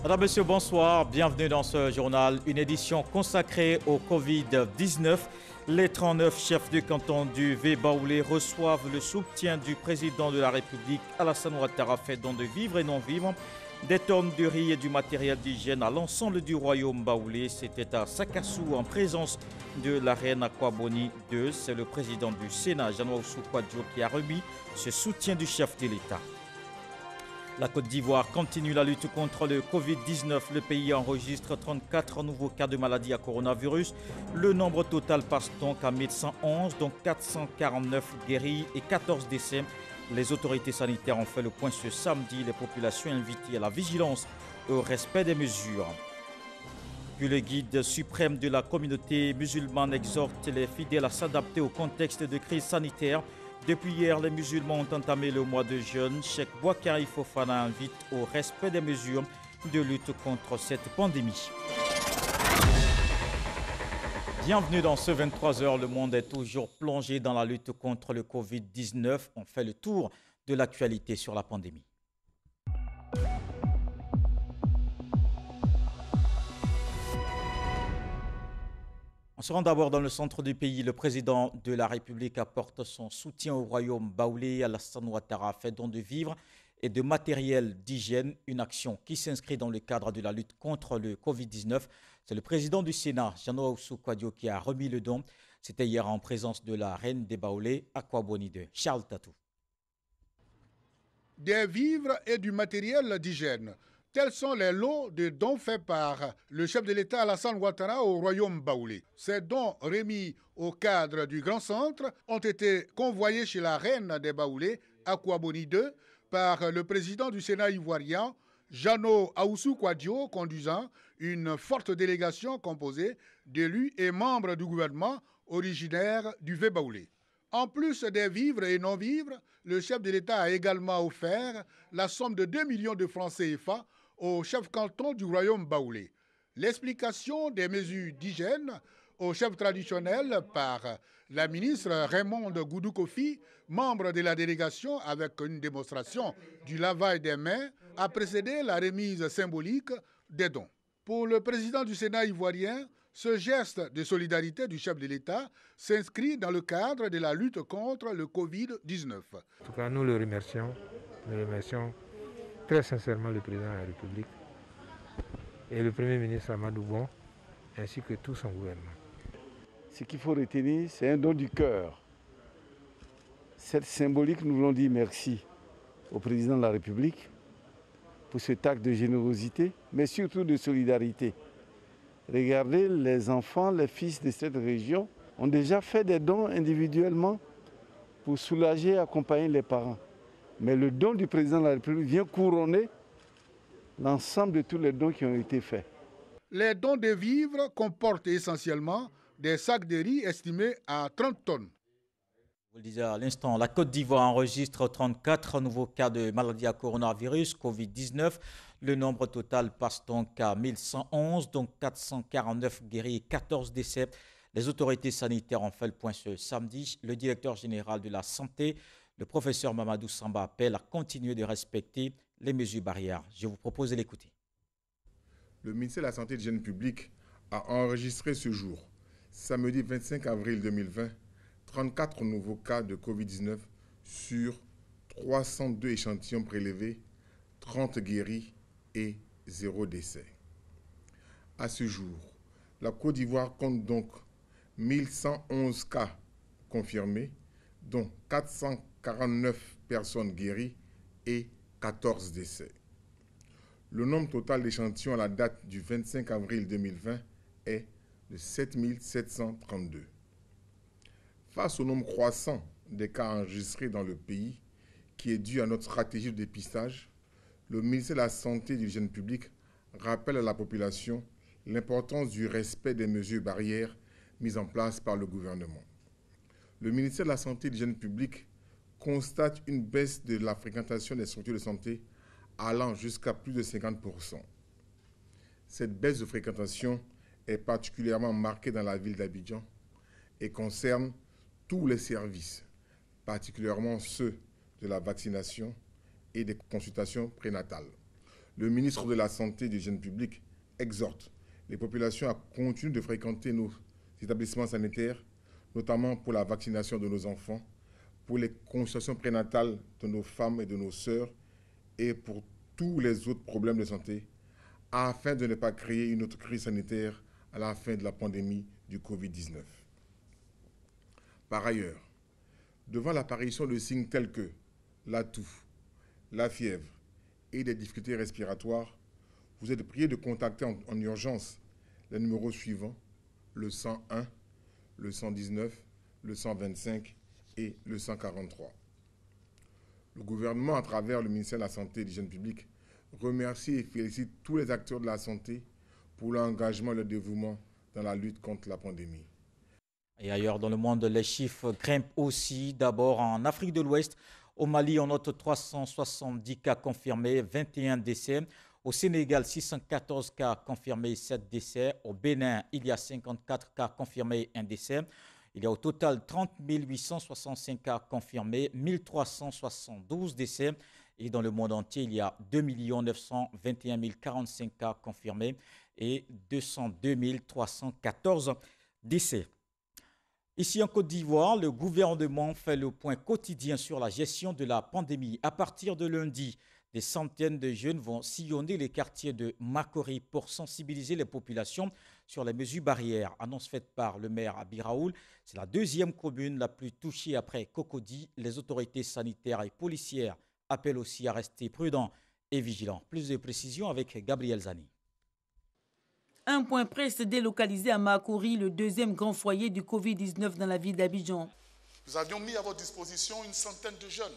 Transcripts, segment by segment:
Madame, Monsieur, bonsoir. Bienvenue dans ce journal, une édition consacrée au Covid-19. Les 39 chefs de canton du V-Baoulé reçoivent le soutien du président de la République, Alassane Ouattara, fait don de vivres et non-vivres, des tonnes de riz et du matériel d'hygiène à l'ensemble du royaume baoulé. C'était à Sakassou en présence de la reine Akwaboni II. C'est le président du Sénat, Jean Oussou Kwadjo, qui a remis ce soutien du chef de l'État. La Côte d'Ivoire continue la lutte contre le Covid-19. Le pays enregistre 34 nouveaux cas de maladie à coronavirus. Le nombre total passe donc à 1111, dont 449 guéris et 14 décès. Les autorités sanitaires ont fait le point ce samedi. Les populations invitées à la vigilance et au respect des mesures. Puis le guide suprême de la communauté musulmane exhorte les fidèles à s'adapter au contexte de crise sanitaire. Depuis hier, les musulmans ont entamé le mois de jeûne. Cheikh Boakari Fofana invite au respect des mesures de lutte contre cette pandémie. Bienvenue dans ce 23h. Le monde est toujours plongé dans la lutte contre le Covid-19. On fait le tour de l'actualité sur la pandémie. On se rend d'abord dans le centre du pays. Le président de la République apporte son soutien au royaume baoulé. Alassane Ouattara fait don de vivres et de matériel d'hygiène, une action qui s'inscrit dans le cadre de la lutte contre le Covid-19. C'est le président du Sénat, Jean Oussou Kwadjo, qui a remis le don. C'était hier en présence de la reine des Baoulés, Akwaboni II. Charles Tatou. Des vivres et du matériel d'hygiène. Tels sont les lots de dons faits par le chef de l'État Alassane Ouattara au royaume baoulé. Ces dons remis au cadre du Grand Centre ont été convoyés chez la reine des Baoulés, Akwaboni II, par le président du Sénat ivoirien, Jean Oussou Kwadjo, conduisant une forte délégation composée d'élus et membres du gouvernement originaires du V-Baoulé. En plus des vivres et non-vivres, le chef de l'État a également offert la somme de 2 millions de francs CFA au chef canton du royaume baoulé. L'explication des mesures d'hygiène au chef traditionnel par la ministre Raymonde Goudou Kofi, membre de la délégation, avec une démonstration du lavage des mains, a précédé la remise symbolique des dons. Pour le président du Sénat ivoirien, ce geste de solidarité du chef de l'État s'inscrit dans le cadre de la lutte contre le Covid-19. En tout cas, nous le remercions très sincèrement le président de la République et le Premier ministre Amadou Bon, ainsi que tout son gouvernement. Ce qu'il faut retenir, c'est un don du cœur. Cette symbolique, nous voulons dire merci au président de la République pour cet acte de générosité, mais surtout de solidarité. Regardez, les enfants, les fils de cette région ont déjà fait des dons individuellement pour soulager et accompagner les parents. Mais le don du président de la République vient couronner l'ensemble de tous les dons qui ont été faits. Les dons de vivres comportent essentiellement des sacs de riz estimés à 30 tonnes. Vous le disiez à l'instant, la Côte d'Ivoire enregistre 34 nouveaux cas de maladie à coronavirus, Covid-19. Le nombre total passe donc à 1111, donc 449 guéris et 14 décès. Les autorités sanitaires ont fait le point ce samedi. Le directeur général de la santé, le professeur Mamadou Samba, appelle à continuer de respecter les mesures barrières. Je vous propose de l'écouter. Le ministère de la Santé et de l'Hygiène publique a enregistré ce jour, samedi 25 avril 2020, 34 nouveaux cas de Covid-19 sur 302 échantillons prélevés, 30 guéris et 0 décès. À ce jour, la Côte d'Ivoire compte donc 1111 cas confirmés, dont 449 personnes guéries et 14 décès. Le nombre total d'échantillons à la date du 25 avril 2020 est de 7732. Face au nombre croissant des cas enregistrés dans le pays, qui est dû à notre stratégie de dépistage, le ministère de la Santé et de l'Hygiène publique rappelle à la population l'importance du respect des mesures barrières mises en place par le gouvernement. Le ministère de la Santé et de l'Hygiène publique constate une baisse de la fréquentation des structures de santé allant jusqu'à plus de 50%. Cette baisse de fréquentation est particulièrement marquée dans la ville d'Abidjan et concerne tous les services, particulièrement ceux de la vaccination et des consultations prénatales. Le ministre de la Santé et de l'Hygiène publique exhorte les populations à continuer de fréquenter nos établissements sanitaires, notamment pour la vaccination de nos enfants, pour les consultations prénatales de nos femmes et de nos sœurs et pour tous les autres problèmes de santé, afin de ne pas créer une autre crise sanitaire à la fin de la pandémie du Covid-19. Par ailleurs, devant l'apparition de signes tels que la toux, la fièvre et des difficultés respiratoires, vous êtes prié de contacter en urgence les numéros suivants, le 101, le 119, le 125 et le 143. Le gouvernement, à travers le ministère de la Santé et de l'Hygiène publique, remercie et félicite tous les acteurs de la santé pour leur engagement et leur dévouement dans la lutte contre la pandémie. Et ailleurs dans le monde, les chiffres grimpent aussi. D'abord en Afrique de l'Ouest, au Mali, on note 370 cas confirmés, 21 décès. Au Sénégal, 614 cas confirmés, 7 décès. Au Bénin, il y a 54 cas confirmés, 1 décès. Il y a au total 30 865 cas confirmés, 1372 décès. Et dans le monde entier, il y a 2 921 045 cas confirmés et 202 314 décès. Ici en Côte d'Ivoire, le gouvernement fait le point quotidien sur la gestion de la pandémie. À partir de lundi, des centaines de jeunes vont sillonner les quartiers de Makori pour sensibiliser les populations sur les mesures barrières. Annonce faite par le maire Abi Raoul. C'est la deuxième commune la plus touchée après Cocody. Les autorités sanitaires et policières appellent aussi à rester prudents et vigilants. Plus de précisions avec Gabriel Zani. Un point presse délocalisé à Makori, le deuxième grand foyer du Covid-19 dans la ville d'Abidjan. Nous avions mis à votre disposition une centaine de jeunes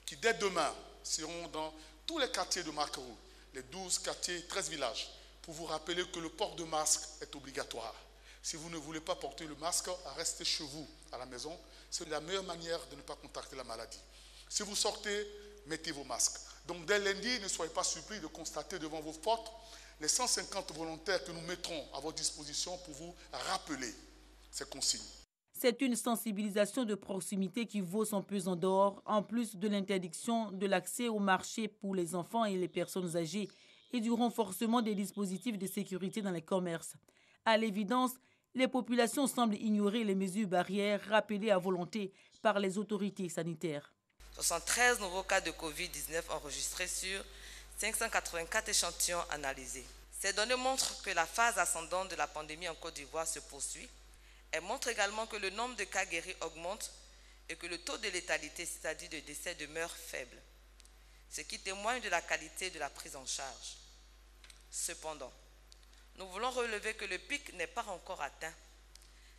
qui, dès demain, seront dans tous les quartiers de Makori, les 12 quartiers, 13 villages, pour vous rappeler que le port de masque est obligatoire. Si vous ne voulez pas porter le masque, restez chez vous, à la maison. C'est la meilleure manière de ne pas contracter la maladie. Si vous sortez, mettez vos masques. Donc dès lundi, ne soyez pas surpris de constater devant vos portes les 150 volontaires que nous mettrons à votre disposition pour vous rappeler ces consignes. C'est une sensibilisation de proximité qui vaut son pesant d'or, en plus de l'interdiction de l'accès au marché pour les enfants et les personnes âgées et du renforcement des dispositifs de sécurité dans les commerces. À l'évidence, les populations semblent ignorer les mesures barrières rappelées à volonté par les autorités sanitaires. 73 nouveaux cas de Covid-19 enregistrés sur 584 échantillons analysés. Ces données montrent que la phase ascendante de la pandémie en Côte d'Ivoire se poursuit. Elles montrent également que le nombre de cas guéris augmente et que le taux de létalité, c'est-à-dire de décès, demeure faible, ce qui témoigne de la qualité de la prise en charge. Cependant, nous voulons relever que le pic n'est pas encore atteint.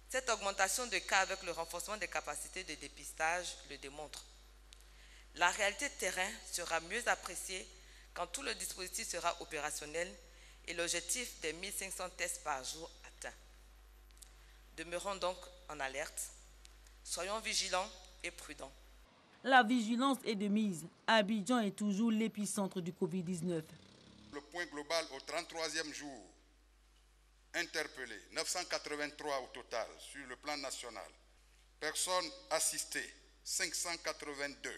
Cette augmentation de cas avec le renforcement des capacités de dépistage le démontre. La réalité de terrain sera mieux appréciée quand tout le dispositif sera opérationnel et l'objectif des 1500 tests par jour atteint. Demeurons donc en alerte, soyons vigilants et prudents. La vigilance est de mise. Abidjan est toujours l'épicentre du Covid-19. Le point global au 33e jour, interpellé, 983 au total sur le plan national. Personnes assistées, 582.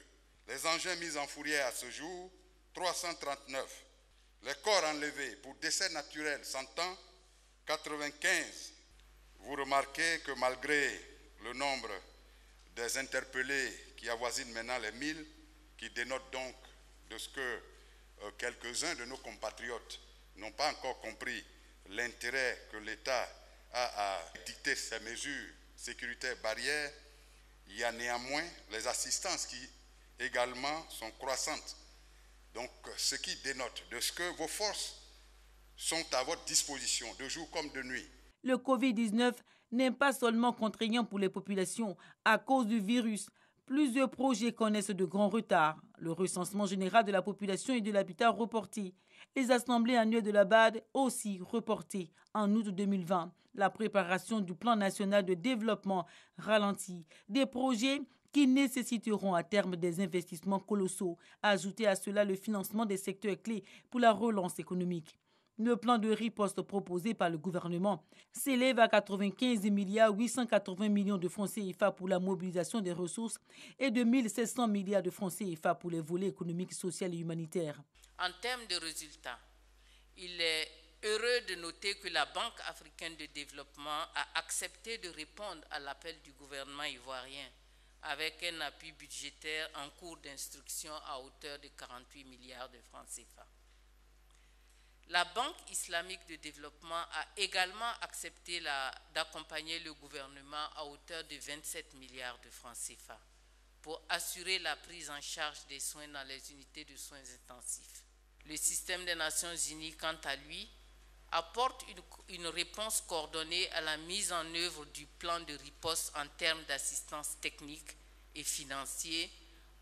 Les engins mis en fourrière à ce jour, 339. Les corps enlevés pour décès naturel 100 ans, 95. Vous remarquez que malgré le nombre des interpellés qui avoisine maintenant les 1000, qui dénote donc de ce que quelques-uns de nos compatriotes n'ont pas encore compris l'intérêt que l'État a à dicter ces mesures sécuritaires barrières, il y a néanmoins les assistances qui également sont croissantes. Donc, ce qui dénote de ce que vos forces sont à votre disposition, de jour comme de nuit. Le Covid-19 n'est pas seulement contraignant pour les populations à cause du virus. Plusieurs projets connaissent de grands retards. Le recensement général de la population et de l'habitat reporté. Les assemblées annuelles de la BAD aussi reportées en août 2020. La préparation du plan national de développement ralentie. Des projets qui nécessiteront à terme des investissements colossaux. Ajouter à cela le financement des secteurs clés pour la relance économique. Le plan de riposte proposé par le gouvernement s'élève à 95,880 milliards de francs CFA pour la mobilisation des ressources et de 1700 milliards de francs CFA pour les volets économiques, sociaux et humanitaires. En termes de résultats, il est heureux de noter que la Banque africaine de développement a accepté de répondre à l'appel du gouvernement ivoirien avec un appui budgétaire en cours d'instruction à hauteur de 48 milliards de francs CFA. La Banque islamique de développement a également accepté d'accompagner le gouvernement à hauteur de 27 milliards de francs CFA pour assurer la prise en charge des soins dans les unités de soins intensifs. Le système des Nations Unies, quant à lui, apporte une réponse coordonnée à la mise en œuvre du plan de riposte en termes d'assistance technique et financière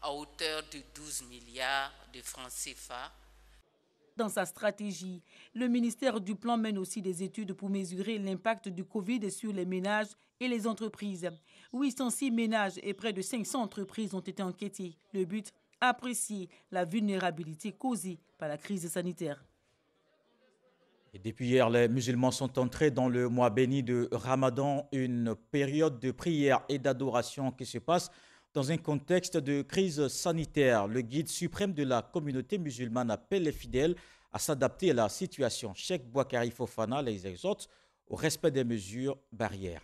à hauteur de 12 milliards de francs CFA. Dans sa stratégie, le ministère du Plan mène aussi des études pour mesurer l'impact du Covid sur les ménages et les entreprises. 806 ménages et près de 500 entreprises ont été enquêtés. Le but, apprécier la vulnérabilité causée par la crise sanitaire. Et depuis hier, les musulmans sont entrés dans le mois béni de Ramadan, une période de prière et d'adoration qui se passe dans un contexte de crise sanitaire. Le guide suprême de la communauté musulmane appelle les fidèles à s'adapter à la situation. Cheikh Bouakari Fofana les exhorte au respect des mesures barrières.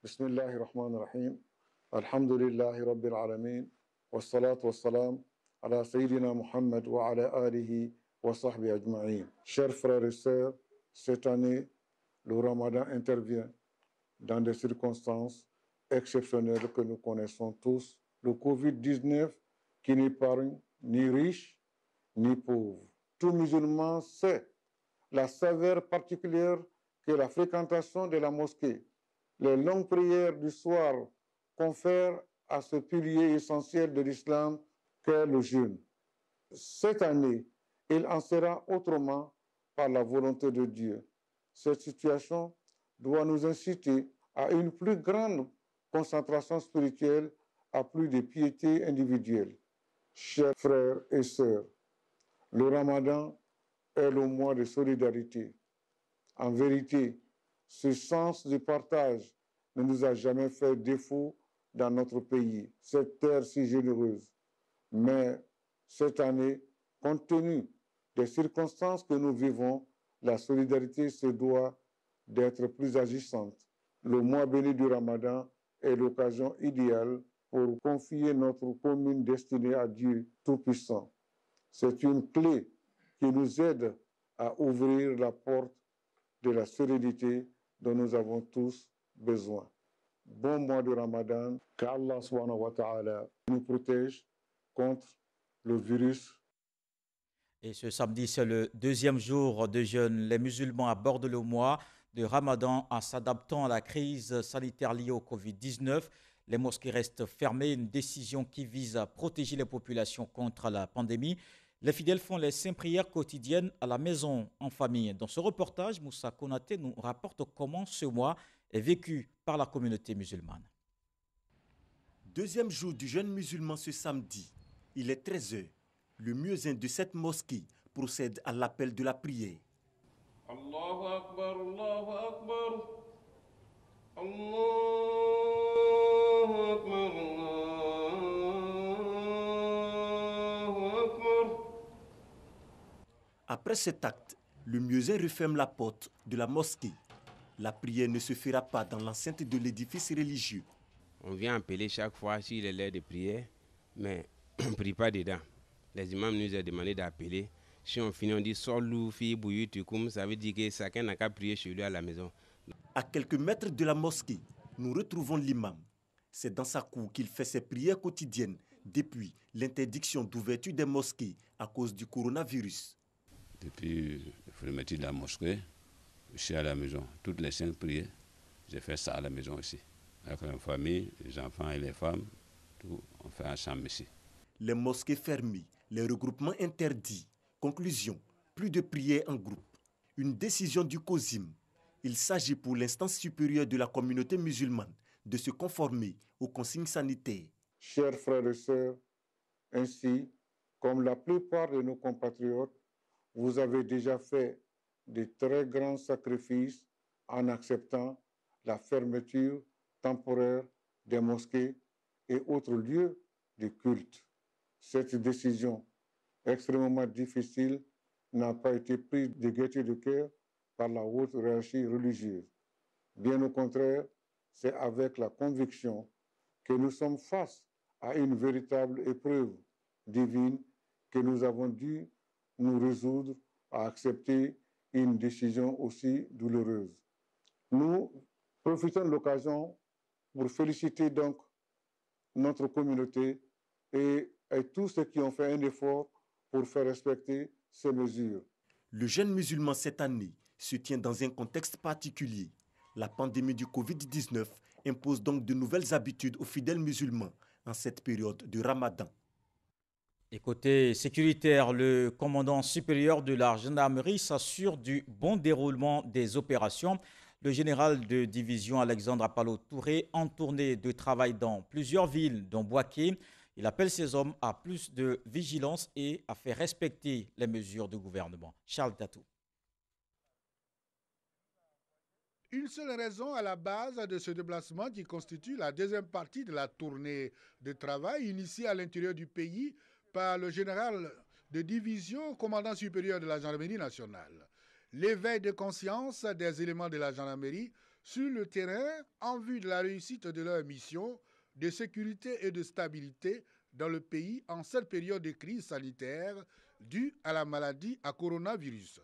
Bismillahirrahmanirrahim. Alhamdulillahi Rabbil Alamin. Wassalatu wassalam ala Sayyidina Muhammad wa ala alihi wa sahbihi ajma'in. Chers frères et sœurs, cette année, le Ramadan intervient dans des circonstances exceptionnelles que nous connaissons tous. Le Covid-19 qui n'épargne ni riches ni pauvres. Tout musulman sait la saveur particulière que la fréquentation de la mosquée, les longues prières du soir confèrent à ce pilier essentiel de l'islam qu'est le jeûne. Cette année, il en sera autrement par la volonté de Dieu. Cette situation doit nous inciter à une plus grande concentration spirituelle, à plus de piété individuelle. Chers frères et sœurs, le Ramadan est le mois de solidarité. En vérité, ce sens de partage ne nous a jamais fait défaut dans notre pays, cette terre si généreuse. Mais cette année, compte tenu des circonstances que nous vivons, la solidarité se doit d'être plus agissante. Le mois béni du Ramadan est l'occasion idéale pour confier notre commune destinée à Dieu Tout-Puissant. C'est une clé qui nous aide à ouvrir la porte de la sérénité dont nous avons tous besoin. Bon mois de Ramadan, qu'Allah subhanahu wa ta'ala nous protège contre le virus. Et ce samedi, c'est le deuxième jour de jeûne. Les musulmans abordent le mois de Ramadan en s'adaptant à la crise sanitaire liée au Covid-19. Les mosquées restent fermées, une décision qui vise à protéger les populations contre la pandémie. Les fidèles font les 5 prières quotidiennes à la maison, en famille. Dans ce reportage, Moussa Konaté nous rapporte comment ce mois est vécu par la communauté musulmane. Deuxième jour du jeûne musulman ce samedi. Il est 13h. Le muezzin de cette mosquée procède à l'appel de la prière. Allahu Akbar, Allahu Akbar. Allahu Akbar, Allahu Akbar. Après cet acte, le muezzin referme la porte de la mosquée. La prière ne se fera pas dans l'enceinte de l'édifice religieux. On vient appeler chaque fois s'il est l'heure de prière, mais on ne prie pas dedans. Les imams nous ont demandé d'appeler. Si on finit, on dit Sorlou, fi bouillu, tukoum, ça veut dire que chacun n'a qu'à prier chez lui à la maison. À quelques mètres de la mosquée, nous retrouvons l'imam. C'est dans sa cour qu'il fait ses prières quotidiennes depuis l'interdiction d'ouverture des mosquées à cause du coronavirus. Depuis la fermeture de la mosquée, je suis à la maison. Toutes les 5 prières, j'ai fait ça à la maison aussi. Avec la famille, les enfants et les femmes, tout, on fait ensemble ici. Les mosquées fermées, les regroupements interdits. Conclusion, plus de prières en groupe. Une décision du COSIM. Il s'agit pour l'instance supérieure de la communauté musulmane de se conformer aux consignes sanitaires. Chers frères et sœurs, ainsi comme la plupart de nos compatriotes, Vous avez déjà fait de très grands sacrifices en acceptant la fermeture temporaire des mosquées et autres lieux de culte. Cette décision extrêmement difficile n'a pas été prise de gaieté de cœur par la haute hiérarchie religieuse. Bien au contraire, c'est avec la conviction que nous sommes face à une véritable épreuve divine que nous avons dû nous résoudre à accepter une décision aussi douloureuse. Nous profitons de l'occasion pour féliciter donc notre communauté et tous ceux qui ont fait un effort pour faire respecter ces mesures. Le jeûne musulman cette année se tient dans un contexte particulier. La pandémie du Covid-19 impose donc de nouvelles habitudes aux fidèles musulmans en cette période de Ramadan. Et côté sécuritaire, le commandant supérieur de la gendarmerie s'assure du bon déroulement des opérations. Le général de division Alexandre Apalo-Touré, en tournée de travail dans plusieurs villes, dont Bouaké, il appelle ses hommes à plus de vigilance et à faire respecter les mesures du gouvernement. Charles Tatou. Une seule raison à la base de ce déplacement qui constitue la deuxième partie de la tournée de travail initiée à l'intérieur du pays par le général de division, commandant supérieur de la gendarmerie nationale. L'éveil de conscience des éléments de la gendarmerie sur le terrain en vue de la réussite de leur mission de sécurité et de stabilité dans le pays en cette période de crise sanitaire due à la maladie à coronavirus.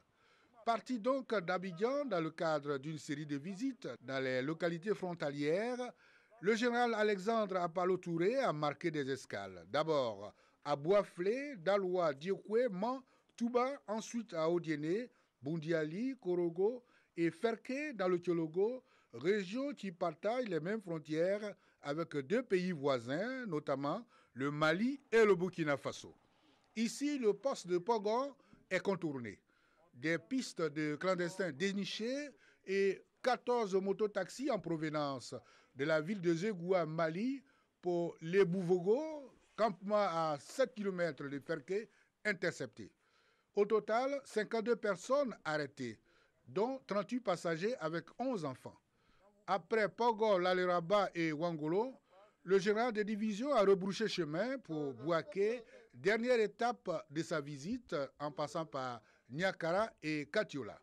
Parti donc d'Abidjan dans le cadre d'une série de visites dans les localités frontalières, le général Alexandre Apalo-Touré a marqué des escales. D'abord à Boaflé, Daloa, Diokwe, Man, Touba, ensuite à Odiéné, Bundiali, Korogo et Ferké dans le Tiologo, région qui partage les mêmes frontières avec deux pays voisins, notamment le Mali et le Burkina Faso. Ici, le poste de Pogon est contourné. Des pistes de clandestins dénichées et 14 mototaxis en provenance de la ville de Zegoua, Mali, pour les Bouvogo, campement à 7 km de Ferké, interceptés. Au total, 52 personnes arrêtées, dont 38 passagers avec 11 enfants. Après Pogo, Laleraba et Wangolo, le général de division a rebrouché chemin pour Bouaké, dernière étape de sa visite en passant par Niakara et Katiola.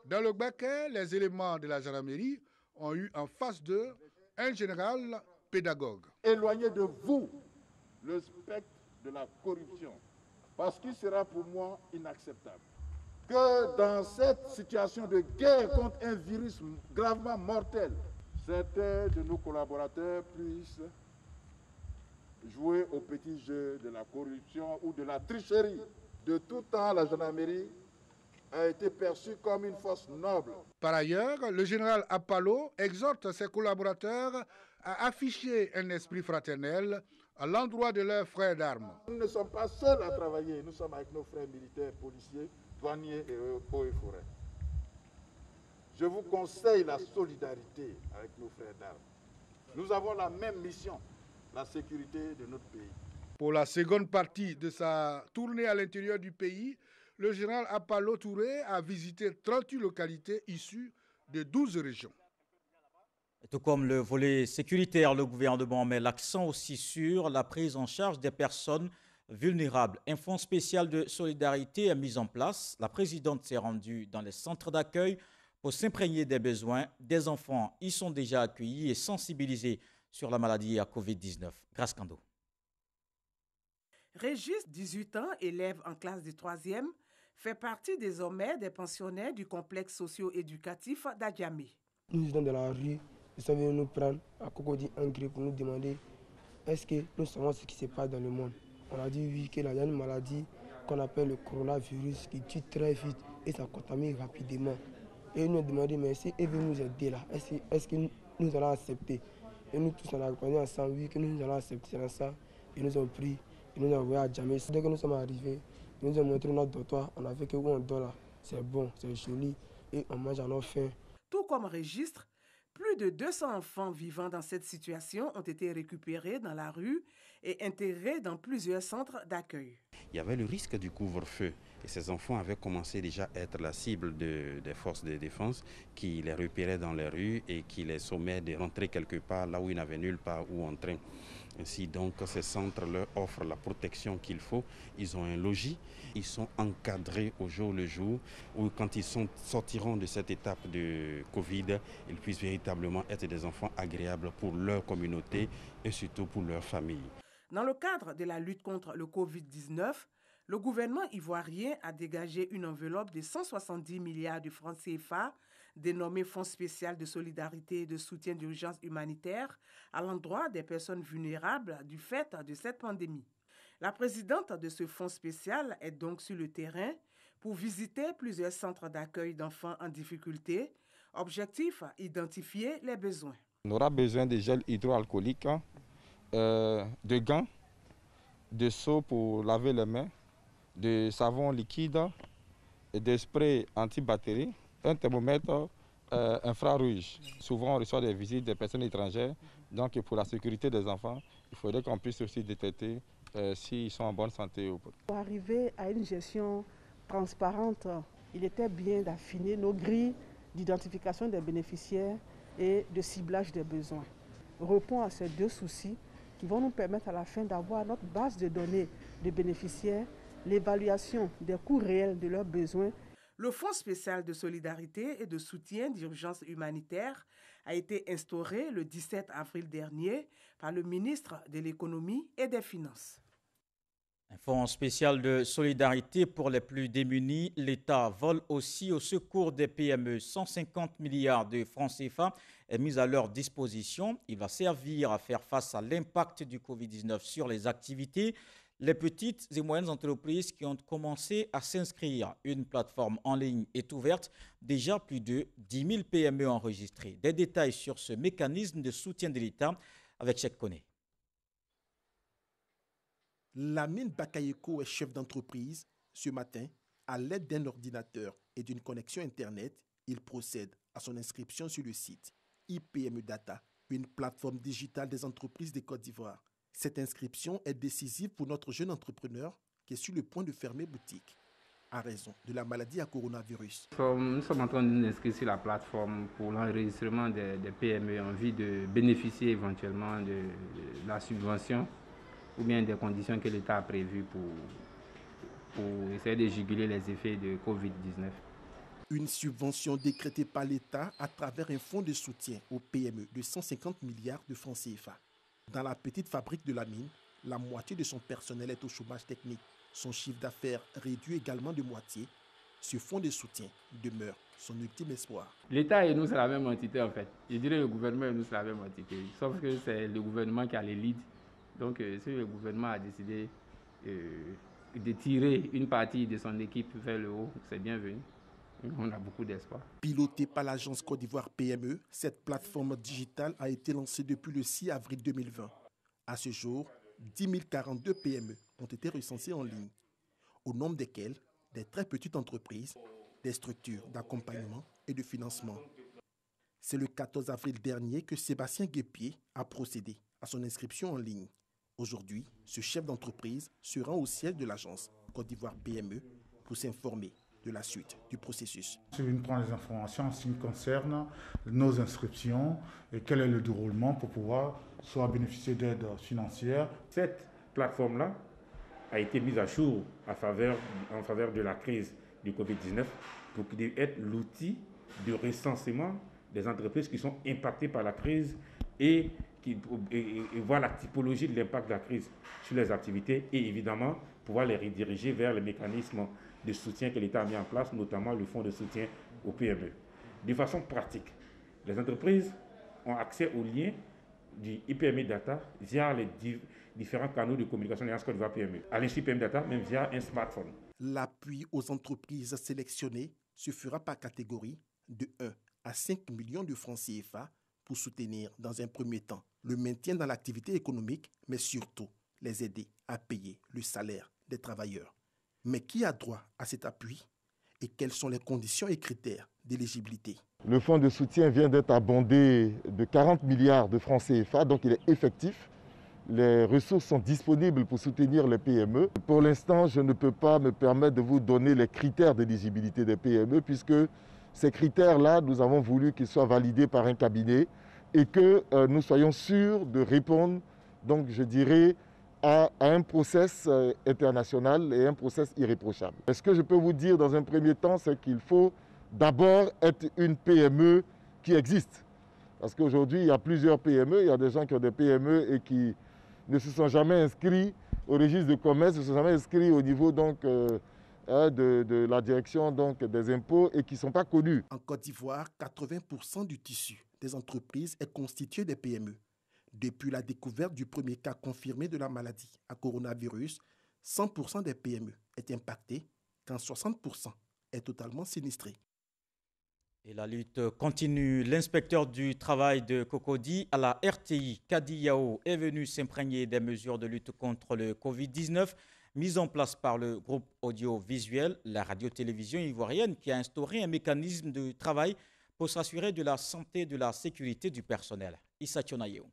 Dans le Baké, les éléments de la gendarmerie ont eu en face d'eux un général pédagogue. Éloignez de vous le spectre de la corruption, parce qu'il sera pour moi inacceptable que dans cette situation de guerre contre un virus gravement mortel, certains de nos collaborateurs puissent jouer au petit jeu de la corruption ou de la tricherie. De tout temps, la gendarmerie a été perçue comme une force noble. Par ailleurs, le général Apalo exhorte ses collaborateurs à afficher un esprit fraternel à l'endroit de leurs frères d'armes. Nous ne sommes pas seuls à travailler, nous sommes avec nos frères militaires, policiers, douaniers et eaux et forêts. Je vous conseille la solidarité avec nos frères d'armes. Nous avons la même mission, la sécurité de notre pays. Pour la seconde partie de sa tournée à l'intérieur du pays, le général Apalo-Touré a visité 38 localités issues de 12 régions. Et tout comme le volet sécuritaire, le gouvernement met l'accent aussi sur la prise en charge des personnes vulnérables. Un fonds spécial de solidarité est mis en place. La présidente s'est rendue dans les centres d'accueil pour s'imprégner des besoins des enfants. Ils sont déjà accueillis et sensibilisés sur la maladie à Covid-19. Grâce Kando. Régis, 18 ans, élève en classe de 3e, fait partie désormais des pensionnaires du complexe socio-éducatif d'Adjamé. Nous étions dans la rue, ils sont venus nous prendre à Cocody Angry pour nous demander est-ce que nous savons ce qui se passe dans le monde. On a dit oui, qu'il y a une maladie qu'on appelle le coronavirus qui tue très vite et ça contamine rapidement. Et ils nous ont demandé mais si ils veulent nous aider là, est-ce que nous allons accepter? Et nous tous on a répondu ensemble oui que nous allons accepter ça. Ils nous ont pris, ils nous ont envoyé à Djamé. Dès que nous sommes arrivés, ils nous ont montré notre dortoir. On a vu que où on dort là, c'est bon, c'est joli et on mange à notre faim. Tout comme Registre, Plus de 200 enfants vivant dans cette situation ont été récupérés dans la rue et intégrés dans plusieurs centres d'accueil. Il y avait le risque du couvre-feu et ces enfants avaient commencé déjà à être la cible des forces de défense qui les repéraient dans les rues et qui les sommaient de rentrer quelque part là où ils n'avaient nulle part où entrer. Ainsi donc, ces centres leur offrent la protection qu'il faut. Ils ont un logis, ils sont encadrés au jour le jour, où quand ils sortiront de cette étape de Covid, ils puissent véritablement être des enfants agréables pour leur communauté et surtout pour leur famille. Dans le cadre de la lutte contre le Covid-19, le gouvernement ivoirien a dégagé une enveloppe de 170 milliards de francs CFA dénommé Fonds spécial de solidarité et de soutien d'urgence humanitaire à l'endroit des personnes vulnérables du fait de cette pandémie. La présidente de ce fonds spécial est donc sur le terrain pour visiter plusieurs centres d'accueil d'enfants en difficulté. Objectif, identifier les besoins. On aura besoin de gel hydroalcoolique, de gants, de seaux pour laver les mains, de savon liquide, et de spray anti-batterie, un thermomètre infrarouge. Souvent, on reçoit des visites des personnes étrangères. Donc, pour la sécurité des enfants, il faudrait qu'on puisse aussi détecter s'ils sont en bonne santé ou pas. Pour arriver à une gestion transparente, il était bien d'affiner nos grilles d'identification des bénéficiaires et de ciblage des besoins. Répond à ces deux soucis qui vont nous permettre à la fin d'avoir notre base de données de bénéficiaires, l'évaluation des coûts réels de leurs besoins. Le Fonds spécial de solidarité et de soutien d'urgence humanitaire a été instauré le 17 avril dernier par le ministre de l'Économie et des Finances. Un fonds spécial de solidarité pour les plus démunis. L'État vole aussi au secours des PME. 150 milliards de francs CFA est mis à leur disposition. Il va servir à faire face à l'impact du Covid-19 sur les activités. Les petites et moyennes entreprises qui ont commencé à s'inscrire. Une plateforme en ligne est ouverte. Déjà plus de 10 000 PME enregistrées. Des détails sur ce mécanisme de soutien de l'État avec Cheikh Koné. Lamine Bakayeko est chef d'entreprise. Ce matin, à l'aide d'un ordinateur et d'une connexion Internet, il procède à son inscription sur le site IPME Data, une plateforme digitale des entreprises de Côte d'Ivoire. Cette inscription est décisive pour notre jeune entrepreneur qui est sur le point de fermer boutique à raison de la maladie à coronavirus. Nous sommes en train de nous inscrire sur la plateforme pour l'enregistrement des PME en vue de bénéficier éventuellement de la subvention ou bien des conditions que l'État a prévues pour essayer de juguler les effets de Covid-19. Une subvention décrétée par l'État à travers un fonds de soutien aux PME de 150 milliards de francs CFA. Dans la petite fabrique de la mine, la moitié de son personnel est au chômage technique. Son chiffre d'affaires réduit également de moitié. Ce fonds de soutien demeure son ultime espoir. L'État et nous, c'est la même entité en fait. Je dirais le gouvernement et nous, c'est la même entité. Sauf que c'est le gouvernement qui a les leads. Donc si le gouvernement a décidé de tirer une partie de son équipe vers le haut, c'est bienvenu. On a beaucoup d'espoir. Pilotée par l'agence Côte d'Ivoire PME, cette plateforme digitale a été lancée depuis le 6 avril 2020. À ce jour, 10 042 PME ont été recensées en ligne, au nombre desquelles des très petites entreprises, des structures d'accompagnement et de financement. C'est le 14 avril dernier que Sébastien Guépier a procédé à son inscription en ligne. Aujourd'hui, ce chef d'entreprise se rend au siège de l'agence Côte d'Ivoire PME pour s'informer de la suite du processus. Je prends les informations en ce qui concerne nos inscriptions et quel est le déroulement pour pouvoir soit bénéficier d'aide financière. Cette plateforme-là a été mise à jour en faveur de la crise du Covid-19 pour être l'outil de recensement des entreprises qui sont impactées par la crise et voir la typologie de l'impact de la crise sur les activités et évidemment pouvoir les rediriger vers les mécanismes de soutien que l'État a mis en place, notamment le fonds de soutien aux PME. De façon pratique, les entreprises ont accès aux liens du IPME Data via les différents canaux de communication de l'Agence Côte d'Ivoire PME, à l'instar IPME Data, même via un smartphone. L'appui aux entreprises sélectionnées se fera par catégorie de 1 à 5 millions de francs CFA pour soutenir dans un premier temps le maintien dans l'activité économique, mais surtout les aider à payer le salaire des travailleurs. Mais qui a droit à cet appui et quelles sont les conditions et critères d'éligibilité? Le fonds de soutien vient d'être abondé de 40 milliards de francs CFA, donc il est effectif. Les ressources sont disponibles pour soutenir les PME. Pour l'instant, je ne peux pas me permettre de vous donner les critères d'éligibilité des PME puisque ces critères-là, nous avons voulu qu'ils soient validés par un cabinet et que nous soyons sûrs de répondre, donc je dirais, à un process international et un process irréprochable. Ce que je peux vous dire dans un premier temps, c'est qu'il faut d'abord être une PME qui existe. Parce qu'aujourd'hui, il y a plusieurs PME, il y a des gens qui ont des PME et qui ne se sont jamais inscrits au registre de commerce, ne se sont jamais inscrits au niveau donc, de la direction donc, des impôts et qui ne sont pas connus. En Côte d'Ivoire, 80% du tissu des entreprises est constitué des PME. Depuis la découverte du premier cas confirmé de la maladie à coronavirus, 100% des PME est impacté quand 60% est totalement sinistré. Et la lutte continue. L'inspecteur du travail de Cocody à la RTI, Kadi Yao, est venu s'imprégner des mesures de lutte contre le Covid-19 mises en place par le groupe audiovisuel, la radio-télévision ivoirienne, qui a instauré un mécanisme de travail pour s'assurer de la santé et de la sécurité du personnel. Issa Tionayeo.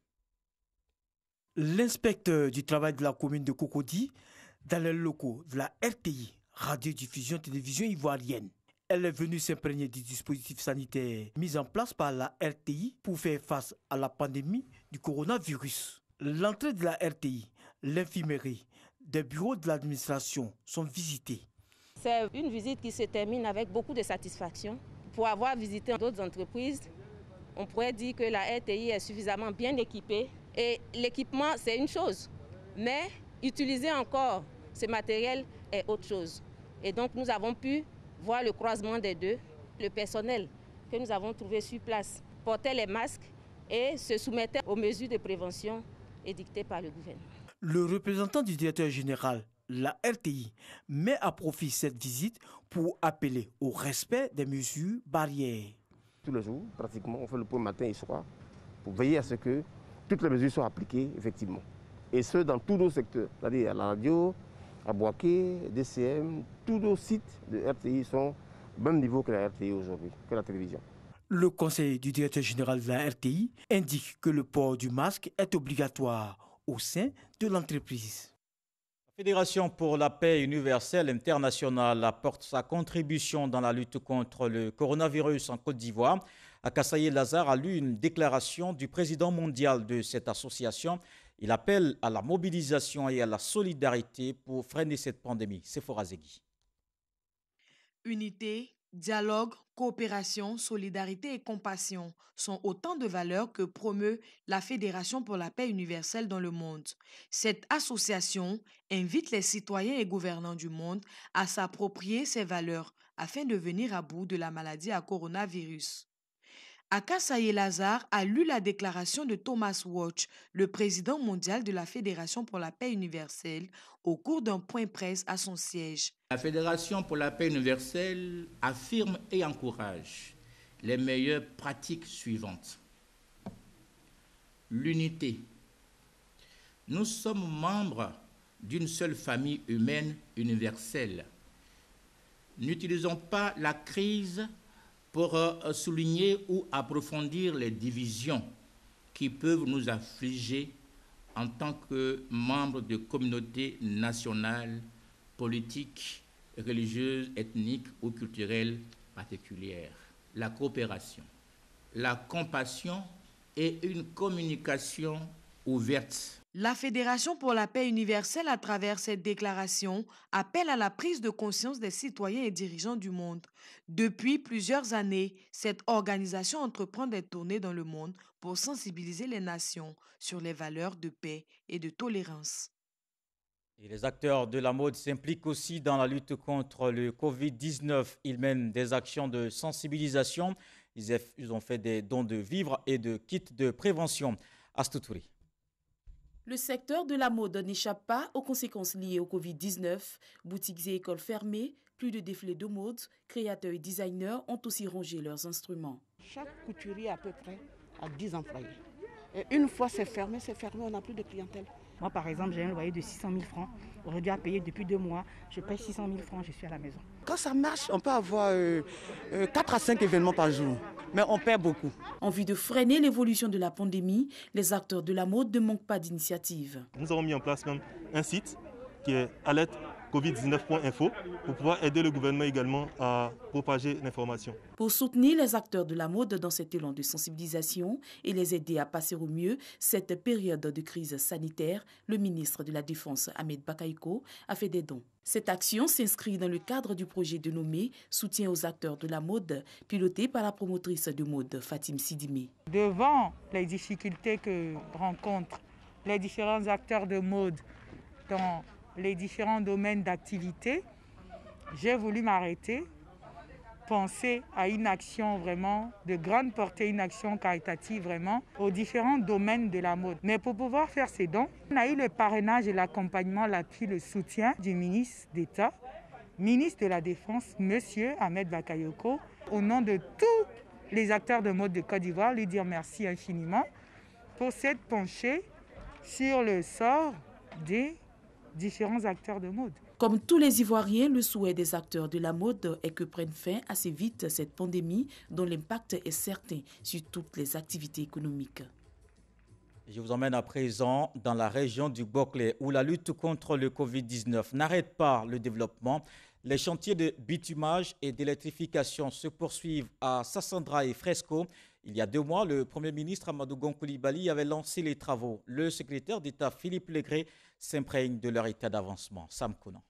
L'inspecteur du travail de la commune de Cocody, dans les locaux de la RTI, radio-diffusion télévision ivoirienne. Elle est venue s'imprégner du dispositif sanitaire mis en place par la RTI pour faire face à la pandémie du coronavirus. L'entrée de la RTI, l'infirmerie, des bureaux de l'administration sont visités. C'est une visite qui se termine avec beaucoup de satisfaction. Pour avoir visité d'autres entreprises, on pourrait dire que la RTI est suffisamment bien équipée. Et l'équipement, c'est une chose, mais utiliser encore ce matériel est autre chose. Et donc nous avons pu voir le croisement des deux. Le personnel que nous avons trouvé sur place portait les masques et se soumettait aux mesures de prévention édictées par le gouvernement. Le représentant du directeur général, la RTI, met à profit cette visite pour appeler au respect des mesures barrières. Tous les jours, pratiquement, on fait le point matin et soir pour veiller à ce que toutes les mesures soient appliquées effectivement. Et ce, dans tous nos secteurs, c'est-à-dire à la radio, à Boaké, DCM, tous nos sites de RTI sont au même niveau que la RTI aujourd'hui, que la télévision. Le conseil du directeur général de la RTI indique que le port du masque est obligatoire au sein de l'entreprise. La Fédération pour la paix universelle internationale apporte sa contribution dans la lutte contre le coronavirus en Côte d'Ivoire. Akassaye Lazare a lu une déclaration du président mondial de cette association. Il appelle à la mobilisation et à la solidarité pour freiner cette pandémie. Sephora Zegui. Unité, dialogue, coopération, solidarité et compassion sont autant de valeurs que promeut la Fédération pour la paix universelle dans le monde. Cette association invite les citoyens et gouvernants du monde à s'approprier ces valeurs afin de venir à bout de la maladie à coronavirus. Akassaye Lazare a lu la déclaration de Thomas Walsh, le président mondial de la Fédération pour la paix universelle, au cours d'un point presse à son siège. La Fédération pour la paix universelle affirme et encourage les meilleures pratiques suivantes. L'unité. Nous sommes membres d'une seule famille humaine universelle. N'utilisons pas la crise pour souligner ou approfondir les divisions qui peuvent nous affliger en tant que membres de communautés nationales, politiques, religieuses, ethniques ou culturelles particulières. La coopération, la compassion et une communication ouverte. La Fédération pour la paix universelle, à travers cette déclaration, appelle à la prise de conscience des citoyens et dirigeants du monde. Depuis plusieurs années, cette organisation entreprend des tournées dans le monde pour sensibiliser les nations sur les valeurs de paix et de tolérance. Et les acteurs de la mode s'impliquent aussi dans la lutte contre le Covid-19. Ils mènent des actions de sensibilisation. Ils ont fait des dons de vivres et de kits de prévention. Astoutouri. Le secteur de la mode n'échappe pas aux conséquences liées au Covid-19. Boutiques et écoles fermées, plus de défilés de mode, créateurs et designers ont aussi rangé leurs instruments. Chaque couturier à peu près a 10 employés. Et une fois c'est fermé, on n'a plus de clientèle. Moi, par exemple, j'ai un loyer de 600 000 francs. Aujourd'hui, à payer depuis 2 mois, je paye 600 000 francs, je suis à la maison. Quand ça marche, on peut avoir 4 à 5 événements par jour, mais on perd beaucoup. En vue de freiner l'évolution de la pandémie, les acteurs de la mode ne manquent pas d'initiatives. Nous avons mis en place même un site qui est alertecovid19.info pour pouvoir aider le gouvernement également à propager l'information. Pour soutenir les acteurs de la mode dans cet élan de sensibilisation et les aider à passer au mieux cette période de crise sanitaire, le ministre de la Défense, Ahmed Bakaïko, a fait des dons. Cette action s'inscrit dans le cadre du projet dénommé « Soutien aux acteurs de la mode » piloté par la promotrice de mode Fatim Sidimé. Devant les difficultés que rencontrent les différents acteurs de mode dans les différents domaines d'activité, j'ai voulu m'arrêter, penser à une action vraiment de grande portée, une action caritative vraiment aux différents domaines de la mode. Mais pour pouvoir faire ces dons, on a eu le parrainage et l'accompagnement, l'appui, le soutien du ministre d'État, ministre de la Défense, monsieur Ahmed Bakayoko, au nom de tous les acteurs de mode de Côte d'Ivoire, lui dire merci infiniment pour s'être penché sur le sort des différents acteurs de mode. Comme tous les Ivoiriens, le souhait des acteurs de la mode est que prenne fin assez vite cette pandémie dont l'impact est certain sur toutes les activités économiques. Je vous emmène à présent dans la région du Boclé où la lutte contre le Covid-19 n'arrête pas le développement. Les chantiers de bitumage et d'électrification se poursuivent à Sassandra et Fresco. Il y a 2 mois, le Premier ministre Amadou Gon Coulibaly avait lancé les travaux. Le secrétaire d'État Philippe Légré s'imprègne de leur état d'avancement. Sam Kounan.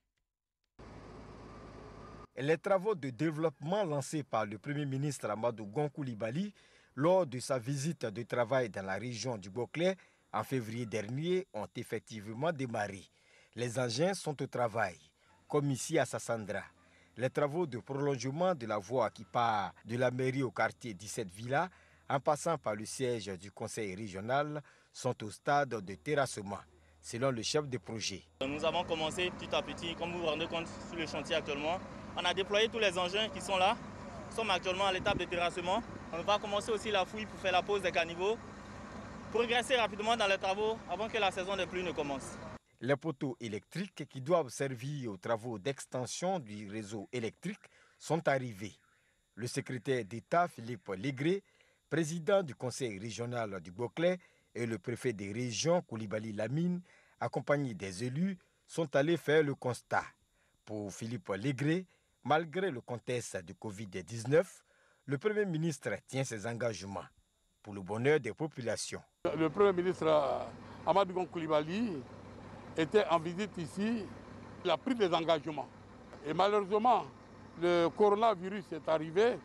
Les travaux de développement lancés par le Premier ministre Amadou Gon Coulibaly lors de sa visite de travail dans la région du Boclé en février dernier ont effectivement démarré. Les engins sont au travail, comme ici à Sassandra. Les travaux de prolongement de la voie qui part de la mairie au quartier 17 Villa, en passant par le siège du conseil régional, sont au stade de terrassement, selon le chef de projet. Nous avons commencé petit à petit, comme vous vous rendez compte sur le chantier actuellement. On a déployé tous les engins qui sont là. Nous sommes actuellement à l'étape de terrassement. On va commencer aussi la fouille pour faire la pose des caniveaux, progresser rapidement dans les travaux avant que la saison des pluies ne commence. Les poteaux électriques qui doivent servir aux travaux d'extension du réseau électrique sont arrivés. Le secrétaire d'État Philippe Légré, président du conseil régional du Boclé, et le préfet des régions Coulibaly Lamine, accompagnés des élus, sont allés faire le constat. Pour Philippe Légré, malgré le contexte de Covid-19, le Premier ministre tient ses engagements pour le bonheur des populations. Le Premier ministre Amadou Gon Coulibaly était en visite ici, il a pris des engagements. Et malheureusement, le coronavirus est arrivé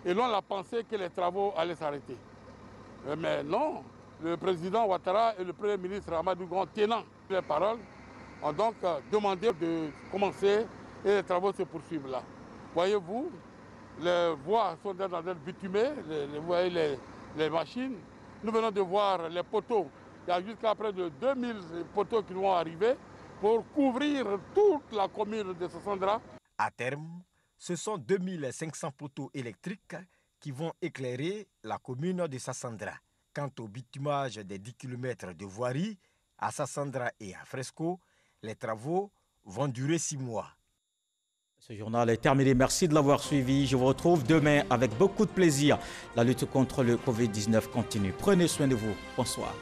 et l'on a pensé que les travaux allaient s'arrêter. Mais non, le président Ouattara et le Premier ministre Amadou Gon, tenant les paroles, ont donc demandé de commencer et les travaux se poursuivent là. Voyez-vous, les voies sont dans le bitumé, vous voyez les machines. Nous venons de voir les poteaux. Il y a jusqu'à près de 2000 poteaux qui vont arriver pour couvrir toute la commune de Sassandra. À terme, ce sont 2500 poteaux électriques qui vont éclairer la commune de Sassandra. Quant au bitumage des 10 km de voirie, à Sassandra et à Fresco, les travaux vont durer 6 mois. Ce journal est terminé. Merci de l'avoir suivi. Je vous retrouve demain avec beaucoup de plaisir. La lutte contre le Covid-19 continue. Prenez soin de vous. Bonsoir.